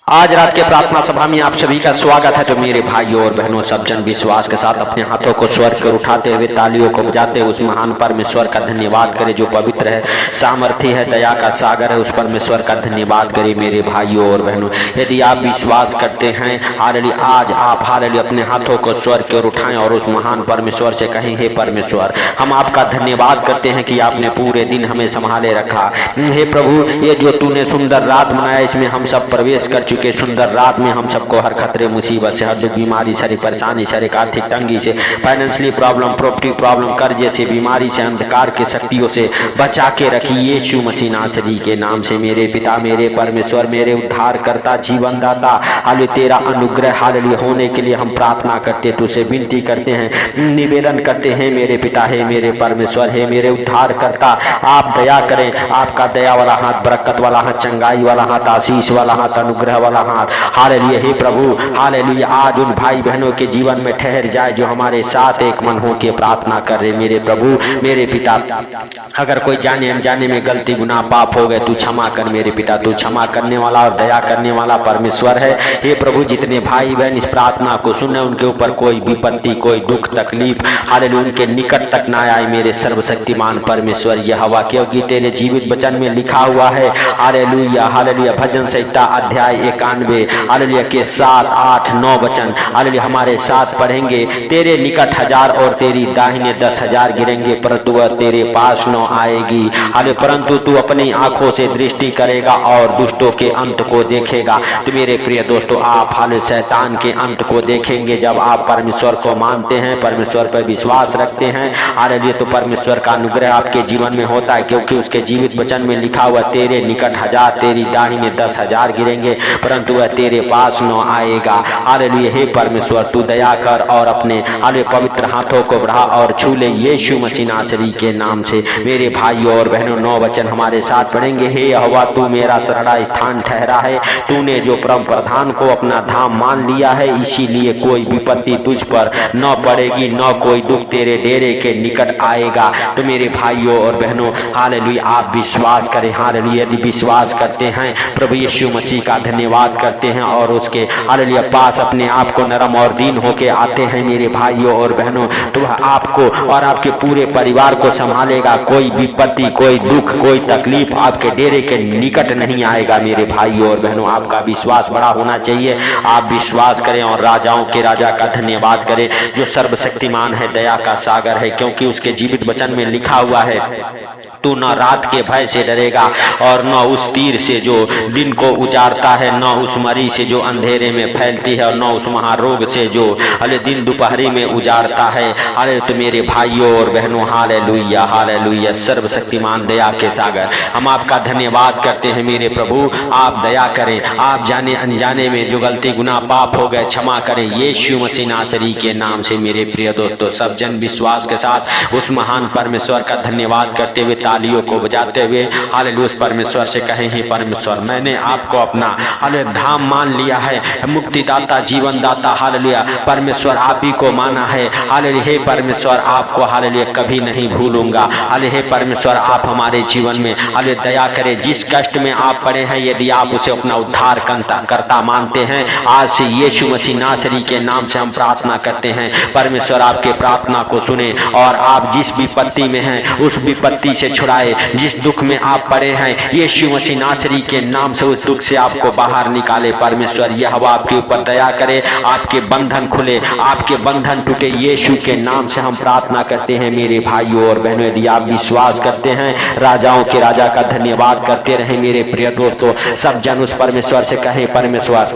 आज रात के प्रार्थना सभा में आप सभी का स्वागत है। तो मेरे भाइयों और बहनों, सब जन विश्वास के साथ अपने हाथों को स्वर्ग कर उठाते हुए तालियों को बजाते हुए उस महान परमेश्वर का धन्यवाद करें जो पवित्र है, सामर्थ्य है, दया का सागर है। उस परमेश्वर का धन्यवाद करें मेरे भाइयों और बहनों। यदि आप विश्वास करते हैं हालेलुया, आज आप हालेलुया अपने हाथों को स्वर्ग की ओर उठाएं और उस महान परमेश्वर से कहें, हे परमेश्वर, हम आपका धन्यवाद करते हैं कि आपने पूरे दिन हमें संभाले रखा। हे प्रभु, ये जो तूने सुंदर रात बनाया, इसमें हम सब प्रवेश कर के सुंदर रात में हम सबको हर खतरे, मुसीबत से, हर दुख, बीमारी, सारी परेशानी, सारे आर्थिक तंगी से, फाइनेंशियली प्रॉब्लम, प्रॉपर्टी प्रॉब्लम, कर्जे से, बीमारी से, अंधकार के शक्तियों से बचा के रखी यीशु मसीह नासरी के नाम से। मेरे पिता, मेरे परमेश्वर, मेरे उद्धार करता, जीवन दाता, हालेलुया तेरा अनुग्रह हालेलुया होने के लिए हम प्रार्थना करते, तुझसे विनती करते हैं, निवेदन करते हैं मेरे पिता, है मेरे परमेश्वर, है मेरे उद्धार करता, आप दया करें। आपका दया वाला हाथ, बरकत वाला हाथ, चंगाई वाला हाथ, आशीष वाला हाथ, अनुग्रह वाला हाथ हालेलुया हे प्रभु हालेलुया आज उन भाई बहनों के जीवन में ठहर जाए जो हमारे साथ एक मन हो के प्रार्थना कर रहे। मेरे प्रभु, मेरे पिता, अगर कोई जाने अनजाने में गलती, गुनाह, पाप हो गए, तू क्षमा कर मेरे पिता। तू क्षमा करने वाला और दया करने वाला परमेश्वर है। हे प्रभु, जितने भाई बहन इस प्रार्थना को सुने, उनके ऊपर कोई विपत्ति, कोई दुख, तकलीफ हालेलुया उनके निकट तक ना आए मेरे सर्वशक्तिमान परमेश्वर। यह हवा, क्योंकि तेरे जीवित वचन में लिखा हुआ है हालेलुया हालेलुया भजन संहिता अध्याय 91 हालेलुया के 7, 8, 9 वचन हालेलुया हमारे साथ पढ़ेंगे। तेरे निकट 1000 और तेरी दाहिने 10,000 गिरेंगे, परंतु वह तेरे पास न आएगी। हालेलुया, परंतु तू अपनी आंखों से दृष्टि करेगा और दुष्टों के अंत को देखेगा। तो मेरे प्रिय दोस्तों, आप हालेलुया शैतान के अंत को देखेंगे जब आप परमेश्वर को मानते हैं, परमेश्वर पर विश्वास रखते हैं। हालेलुया, तो परमेश्वर का अनुग्रह आपके जीवन में होता है, क्योंकि उसके जीवित वचन में लिखा हुआ, तेरे निकट 1000, तेरी दाहिने 10,000 गिरेंगे, परंतु वह तेरे पास न आएगा। हालेलुया हे परमेश्वर, तू दया कर और अपने हालेलुया पवित्र हाथों को बढ़ा और छू ले यीशु मसीह नासरी के नाम से। मेरे भाइयों और बहनों, 9 वचन हमारे साथ पढ़ेंगे। हे यहोवा, तू मेरा शरणा स्थान ठहरा है, तूने जो परम प्रधान को अपना धाम मान लिया है, इसीलिए कोई विपत्ति तुझ पर न पड़ेगी, न कोई दुख तेरे डेरे के निकट आएगा। तो मेरे भाइयों और बहनों हालेलुया आप विश्वास करें। हालेलुया यदि विश्वास करते हैं, प्रभु यीशु मसीह का धन्यवाद करते हैं और उसके हालेलुया पास अपने आप को नरम और दीन होके आते हैं मेरे भाइयों और बहनों, तो वह आपको और आपके पूरे परिवार को संभालेगा। कोई विपत्ति, कोई दुख, कोई तकलीफ आपके डेरे के निकट नहीं आएगा। मेरे भाइयों और बहनों, आपका विश्वास बड़ा होना चाहिए। आप विश्वास करें और राजाओं के राजा का धन्यवाद करें जो सर्वशक्तिमान है, दया का सागर है, क्योंकि उसके जीवित वचन में लिखा हुआ है, तू न रात के भय से डरेगा और न उस तीर से जो दिन को उजाड़ता है, न उस मरी से जो अंधेरे में फैलती है, और न उस महारोग से जो अरे दिन दोपहरी में उजाड़ता है। अरे तो मेरे भाइयों और बहनों हालेलुया हालेलुया सर्वशक्तिमान दया के सागर, हम आपका धन्यवाद करते हैं मेरे प्रभु। आप दया करें, आप जाने अनजाने में जो गलती, गुनाह, पाप हो गए क्षमा करें यीशु मसीह नासरी के नाम से। मेरे प्रिय दोस्तों, सब जन विश्वास के साथ उस महान परमेश्वर का धन्यवाद करते हुए तालियों को बजाते हुए हालेलुया उस परमेश्वर से कहें, हे परमेश्वर, मैंने आपको अपना हालेलुया धाम मान लिया है, मुक्तिदाता, जीवन दाता हालेलुया परमेश्वर आप ही को माना है। हालेलुया हे परमेश्वर, आपको हालेलुया कभी नहीं भूलूंगा। हालेलुया हे परमेश्वर, आप हमारे जीवन में हालेलुया दया करें। जिस कष्ट में आप पड़े हैं, यदि आप उसे अपना उद्धार करता मानते हैं, आज से यीशु मसीह नासरी के नाम से हम प्रार्थना करते हैं। परमेश्वर आपके प्रार्थना को सुने और आप जिस विपत्ति में हैं उस विपत्ति से छुड़ाए। जिस दुख में आप पड़े हैं, यीशु मसीह नासरी के नाम से उस दुख से आपको बाहर निकाले। परमेश्वर यह हवा आपके ऊपर दया करे, आपके बंधन खुले, आपके बंधन टूटे, यीशु के नाम से हम प्रार्थना करते हैं। मेरे भाइयों और बहनों, यदि आप विश्वास करते हैं, राजाओं के राजा का धन्यवाद करते रहे। मेरे प्रिय दोस्तों, सब जन उस परमेश्वर से कहें, परमेश्वर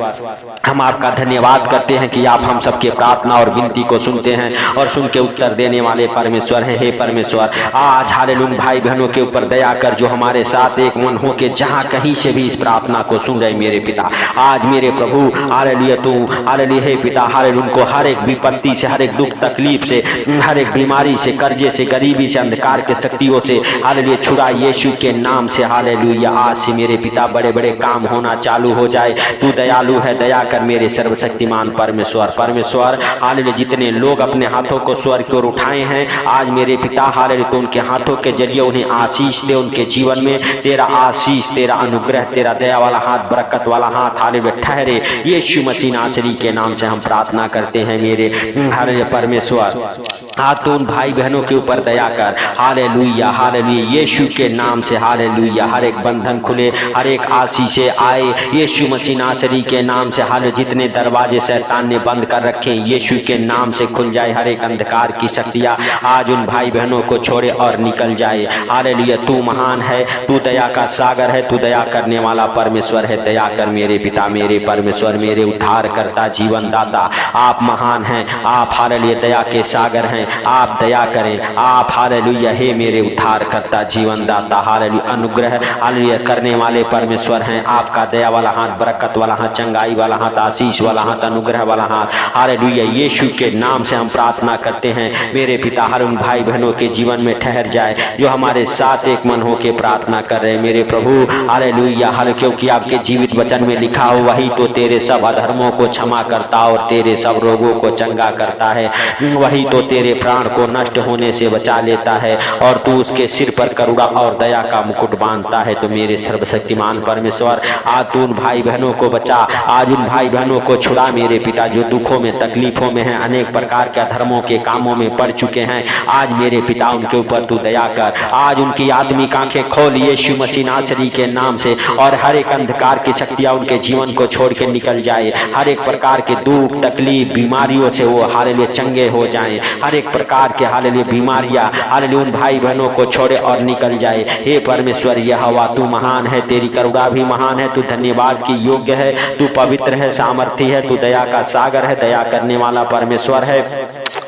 हम आपका धन्यवाद करते हैं कि आप हम सबके प्रार्थना और विनती को सुनते हैं और सुन के उत्तर देने वाले परमेश्वर हैं। हे परमेश्वर, आज हालेलुया भाई बहनों के ऊपर दया कर जो हमारे साथ एक मन हो के जहां कहीं से भी इस प्रार्थना को सुन रहे मेरे पिता। आज मेरे प्रभु हालेलुया तू हालेलुया हे पिता हालेलुया उनको हर एक विपत्ति से, हर एक दुख तकलीफ से, हर एक बीमारी से, कर्जे से, गरीबी से, अंधकार के शक्तियों से हालेलुया छुड़ा यीशु के नाम से। हालेलुया आज से मेरे पिता बड़े बड़े काम होना चालू हो जाए। तू दयालु है, दया कर मेरे सर्वशक्तिमान परमेश्वर। परमेश्वर हालेलुया जितने लोग अपने हाथों को स्वर्ग की ओर उठाए हैं, आज मेरे पिता हालेलुया उनके हाथों के जरिए उन्हें उन्हें आशीष दे, उनके जीवन में तेरा आशीष, तेरा अनुग्रह, तेरा दया वाला हाथ, बरकत वाला हाथ हालेलुया ठहरे। यीशु मसीह नासरी के नाम से हम प्रार्थना करते हैं मेरे हालेलुया परमेश्वर। आज तो उन भाई बहनों के ऊपर दया कर, हालेलुया हालेलुया यीशु के नाम से हालेलुया। हर एक बंधन खुले, हर एक आशीषें आए यीशु मसीह नासरी के नाम से। हालेलुया जितने दरवाजे शैतान ने बंद कर रखे यीशु के नाम से खुल जाए। हर एक अंधकार की शक्तियां आज उन भाई बहनों को छोड़े और निकल जाए। हालेलुया तू महान है, तू दया का सागर है, तू दया करने वाला परमेश्वर है। दया कर मेरे पिता, मेरे परमेश्वर, मेरे उद्धार करता, जीवन दाता। आप महान हैं, आप हालेलुया दया के सागर हैं। आप दया करें, आप हालेलुया हे मेरे उद्धार करता, जीवन दाता, हालेलुया अनुग्रह हालेलुया करने वाले परमेश्वर हैं। आपका दया वाला हाथ, बरकत वाला हाथ, चंगाई वाला हाथ, आशीष वाला हाथ, अनुग्रह वाला हाथ हालेलुया यीशु के नाम से हम प्रार्थना करते हैं मेरे पिता। हर उन भाई बहनों के जीवन में ठहर जाए जो हमारे साथ एक मन हो के प्रार्थना कर रहे हैं मेरे प्रभु हालेलुया। हर क्योंकि आपके जीवित वचन में लिखा हो वही तो तेरे सब अधर्मों को क्षमा करता और तेरे सब रोगों को चंगा करता है। वही तो तेरे प्राण को नष्ट होने से बचा लेता है और तू उसके सिर पर करुणा और दया का मुकुट बांधता है। तो मेरे सर्वशक्तिमान परमेश्वर आज तू उन भाई बहनों को बचा, आज उन भाई बहनों को छुड़ा मेरे पिता जो दुखों में तकलीफों में हैं, अनेक प्रकार के धर्मों के कामों में पड़ चुके हैं। आज मेरे पिता उनके ऊपर तू दया कर, आज उनकी आत्मिक आंखें खोल यीशु मसीह नासरी के नाम से और हर एक अंधकार की शक्तियां उनके जीवन को छोड़ के निकल जाए। हर एक प्रकार के दुख तकलीफ बीमारियों से वो हालेलुया चंगे हो जाएं। हर एक प्रकार के हालेलुया बीमारियां हालेलुया उन भाई बहनों को छोड़े और निकल जाए। हे परमेश्वर यहोवा तू महान है, तेरी करुणा भी महान है, तू धन्यवाद की योग्य है, तू पवित्र है, सामर्थी है, तू दया का सागर है, दया करने वाला परमेश्वर है।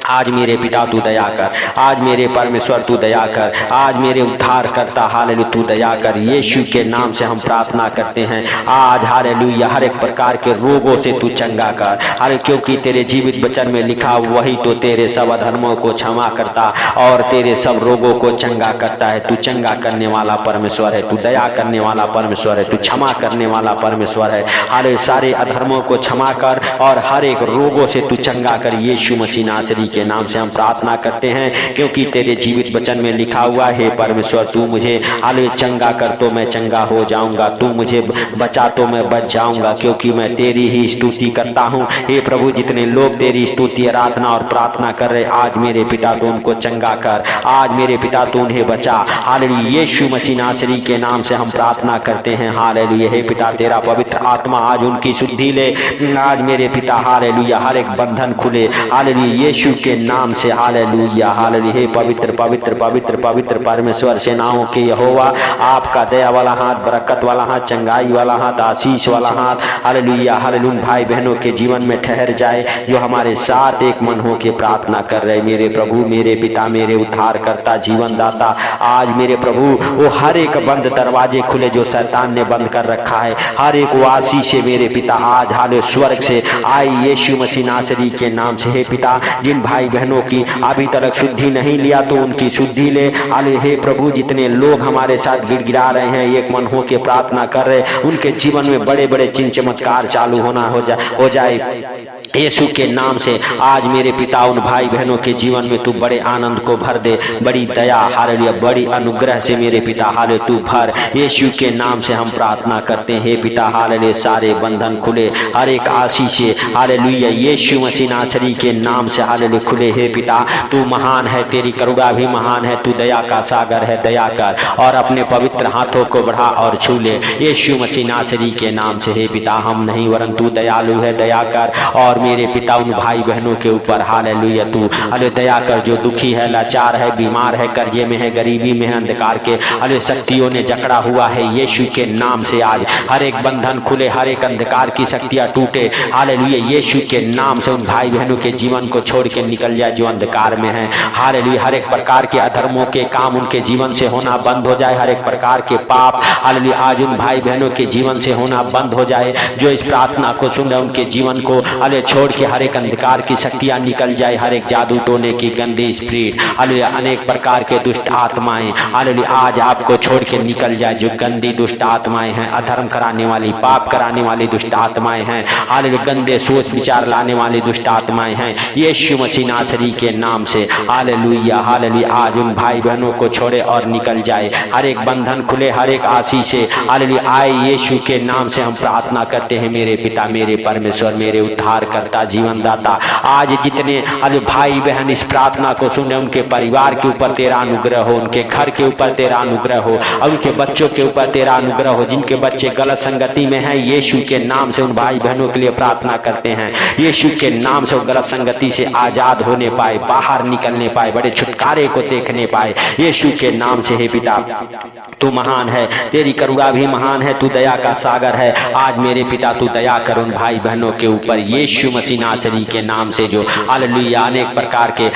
आज मेरे पिता तू दया कर, आज मेरे परमेश्वर तू दया कर, आज मेरे उद्धार करता हालेलुया तू दया कर। यीशु के नाम से हम प्रार्थना करते हैं आज हालेलुया हर एक प्रकार के रोगों से तू चंगा कर। हालेलुया क्योंकि तेरे जीवित वचन में लिखा वही तो तेरे सब अधर्मों को क्षमा करता और तेरे सब रोगों को चंगा करता है। तू चंगा करने वाला परमेश्वर है, तू दया करने वाला परमेश्वर है, तू क्षमा करने वाला परमेश्वर है। हालेलुया सारे अधर्मों को क्षमा कर और हर एक रोगों से तू चंगा कर। यीशु मसीह नासरी के नाम से हम प्रार्थना करते हैं क्योंकि तेरे जीवित वचन में लिखा हुआ है परमेश्वर तू मुझे हालेलुया चंगा कर तो मैं चंगा हो जाऊंगा, तू मुझे बचा तो मैं बच जाऊंगा क्योंकि मैं तेरी ही स्तुति करता हूँ। हे प्रभु जितने लोग तेरी स्तुति आराधना और प्रार्थना कर रहे आज मेरे पिता तू उनको चंगा कर, आज मेरे पिता तू उन्हें बचा। हालेलुया यीशु मसीह नासरी के नाम से हम प्रार्थना करते हैं हालेलुया। हे पिता तेरा पवित्र आत्मा आज उनकी शुद्धि ले, आज मेरे पिता हालेलुया हर एक बंधन खुले हालेलुया यीशु के नाम से हालेलुया हालेलुया। हे पवित्र पवित्र पवित्र पवित्र परमेश्वर सेनाओं के यहोवा आपका दया वाला हाथ, बरकत वाला हाथ, चंगाई वाला हाथ, आशीष वाला हाथ हालेलुया हालेलुया भाई बहनों के जीवन में ठहर जाए जो हमारे साथ एक मन हो के प्रार्थना कर रहे मेरे प्रभु मेरे पिता मेरे उद्धार करता जीवन दाता। आज मेरे प्रभु वो हर एक बंद दरवाजे खुले जो शैतान ने बंद कर रखा है, हर एक वासी से मेरे पिता आज हाले स्वर्ग से आई यीशु मसीह नासरी के नाम से। हे पिता जिन भाई बहनों की अभी तक शुद्धि नहीं लिया तो उनकी शुद्धि ले हाले। हे प्रभु जितने लोग हमारे साथ गिड़गिड़ा रहे हैं एक मन हो के प्रार्थना कर रहे उनके जीवन में बड़े बड़े चिन्ह चमत्कार चालू होना हो जाए यीशु के नाम से। आज मेरे पिता उन भाई बहनों के जीवन में तू बड़े आनंद को भर दे, बड़ी दया हालेलुया बड़ी अनुग्रह से मेरे पिता हाले तू भर। यीशु के नाम से हम प्रार्थना करते हैं हे पिता हालेलुया सारे बंधन खुले, हर एक आशीष हालेलुया यीशु मसीह नासरी के नाम से हालेलुया खुले। हे पिता तू महान है, तेरी करुणा भी महान है, तू दया का सागर है, दया कर और अपने पवित्र हाथों को बढ़ा और छू ले यीशु मसीह नासरी के नाम से। हे पिता हम नहीं वरन तू दयालु है, दया कर और मेरे पिता उन भाई बहनों के ऊपर हालेलुया तू हाले दया कर जो दुखी है, लाचार है, बीमार है, कर्जे में है, गरीबी में है, अंधकार के हाले शक्तियों ने जकड़ा हुआ है यीशु के नाम से। आज हर एक बंधन खुले, हर एक अंधकार की शक्तियां टूटे हालेलुया यीशु के नाम से। उन भाई बहनों के जीवन को छोड़ के निकल जाए जो अंधकार में है हालेलुया। हर एक प्रकार के अधर्मों के काम उनके जीवन से होना बंद हो जाए, हर एक प्रकार के पाप हालेलुया आज उन भाई बहनों के जीवन से होना बंद हो जाए जो इस प्रार्थना को सुन रहे उनके जीवन को हाले छोड़ के हर एक अंधकार की शक्तियां निकल जाए, हर एक जादू टोने की गंदी स्पिरिट हालेलुया अनेक प्रकार के दुष्ट आत्माएं हालेलुया आज आपको छोड़ के निकल जाए जो गंदी दुष्ट आत्माएं हैं, अधर्म कराने वाली पाप कराने वाली दुष्ट आत्माएं हैं हालेलुया, गंदे सोच विचार लाने वाली दुष्ट आत्माएं हैं यीशु मसीह मसीह नासरी के नाम से हालेलुया हालेलुया आज उन भाई बहनों को छोड़े और निकल जाए, हर एक बंधन खुले, हर एक आशीष से हालेलुया आए यीशु के नाम से हम प्रार्थना करते हैं मेरे पिता, मेरे परमेश्वर, मेरे उद्धार करता, जीवन दाता। आज जितने भाई बहन इस प्रार्थना को सुने उनके परिवार के ऊपर तेरा अनुग्रह हो, उनके घर के ऊपर तेरा अनुग्रह हो और उनके बच्चों के ऊपर तेरा अनुग्रह हो। जिनके बच्चे गलत संगति में हैं यीशु के नाम से उन भाई बहनों के लिए प्रार्थना करते हैं, यीशु के नाम से वो गलत संगति से आजाद होने पाए, बाहर निकलने पाए, बड़े छुटकारे को देखने पाए यीशु के नाम से। हे पिता तू महान है, तेरी करुणा भी महान है, तू दया का सागर है। आज मेरे पिता तू दया कर उन भाई बहनों के ऊपर यीशु मसीह नासरी के नाम से जो हालेलुया अनेक प्रकार के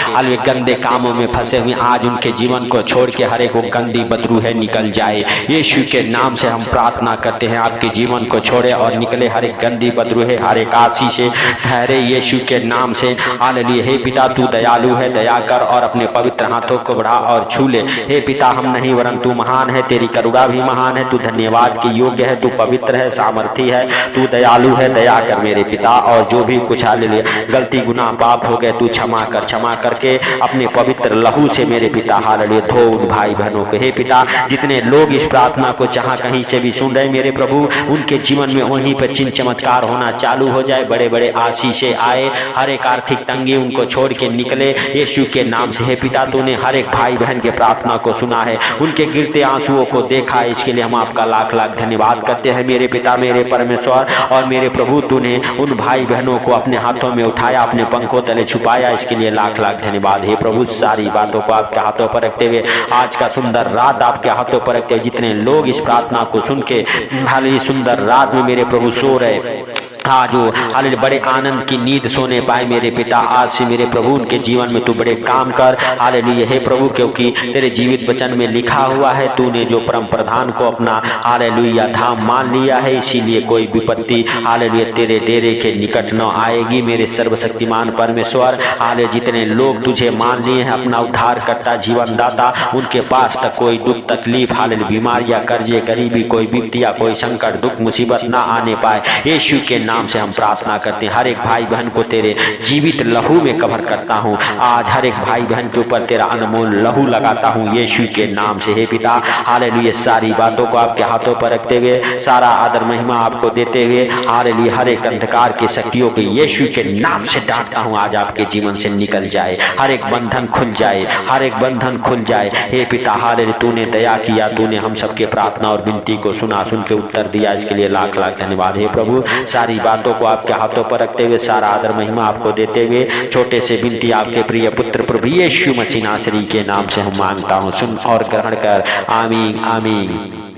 गंदे कामों में फंसे हुए, आज उनके जीवन को छोड़ के हर एक वो गंदी बदरू है निकल जाए यीशु के नाम से। हम प्रार्थना करते हैं आपके जीवन को छोड़े और निकले हर एक गंदी बदरू है, हर एक आशीष से ठहरे यीशु के नाम से हालेलुया। हे पिता तू दयालु है, दया कर और अपने पवित्र हाथों को बढ़ा और छू ले। हे पिता हम नहीं वरन तू महान है, तेरी करुणा भी महान है, तू धन्यवाद के योग्य है, तू पवित्र है, सामर्थी है, तू दयालु है, दया कर मेरे पिता। और जो भी कुछ हालेलुया गलती गुनाह पाप हो गए तू क्षमा कर, क्षमा करके अपने पवित्र लहू से मेरे पिता हालेलुया धो उन भाई बहनों को। हे पिता जितने लोग इस प्रार्थना को जहां कहीं से भी सुन रहे मेरे प्रभु, उनके जीवन में वहीं पर चिन्ह चमत्कार होना चालू हो जाए, बड़े बड़े आशीषें आए, हर एक आर्थिक तंगी उनको छोड़ के निकले यीशु के नाम से। हे पिता तूने हर एक भाई बहन के प्रार्थना को सुना है, उनके गिरते आंसुओं को देखा है, इसके लिए हम आपका लाख लाख धन्यवाद करते हैं मेरे पिता, मेरे परमेश्वर और मेरे प्रभु। तूने उन भाई बहनों को अपने हाथों में उठाया, अपने पंखों तले छुपाया, इसके लिए लाख लाख धन्यवाद। हे प्रभु सारी बातों को आपके हाथों पर रखते हुए आज का सुंदर रात आपके हाथों पर रखते हुए जितने लोग इस प्रार्थना को सुन के हालेलुया सुंदर रात में मेरे प्रभु सो रहे, आज वो हालेलुया बड़े आनंद की नींद सोने पाए मेरे पिता। आज से मेरे प्रभु उनके जीवन में तू बड़े काम कर हालेलुया। हे प्रभु क्योंकि तेरे जीवित वचन में लिखा हुआ है तूने जो परम प्रधान को अपना हालेलुया धाम मान लिया है, इसीलिए कोई विपत्ति हालेलुया तेरे डेरे के निकट न आएगी मेरे सर्वशक्तिमान परमेश्वर। हालेलुया जितने लोग तुझे मान लिए हैं अपना उद्धार करता, जीवन दाता, उनके पास तक कोई दुख तकलीफ हालेलुया बीमारियां कर्जे गरीबी कोई विपत्तियां कोई संकट दुख मुसीबत ना आने पाए यीशु के नाम से हम प्रार्थना करते हैं। हर एक भाई बहन को तेरे जीवित लहू में कवर करता हूँ, आज हर एक भाई बहन के ऊपर तेरा अनमोल लहू लगाता हूँ यीशु के नाम से। हे पिता हालेलुया सारी बातों को आपके हाथों पर रखते हुए सारा आदर महिमा आपको देते हुए हालेलुया हर एक अंधकार की शक्तियों को यीशु के नाम से डांटता हूँ, आज आपके जीवन से निकल जाए, हर एक बंधन खुल जाए, हर एक बंधन खुल जाए। हे पिता हालेलुया तूने दया किया, तूने हम सबके प्रार्थना और विनती को सुना, सुन के उत्तर दिया, इसके लिए लाख लाख धन्यवाद। हे प्रभु सारी बातों को आपके हाथों पर रखते हुए सारा आदर महिमा आपको देते हुए छोटे से विनती आपके प्रिय पुत्र प्रभु यीशु मसीह नासरी के नाम से हम मांगता हूँ, सुन और ग्रहण कर, आमीन आमीन।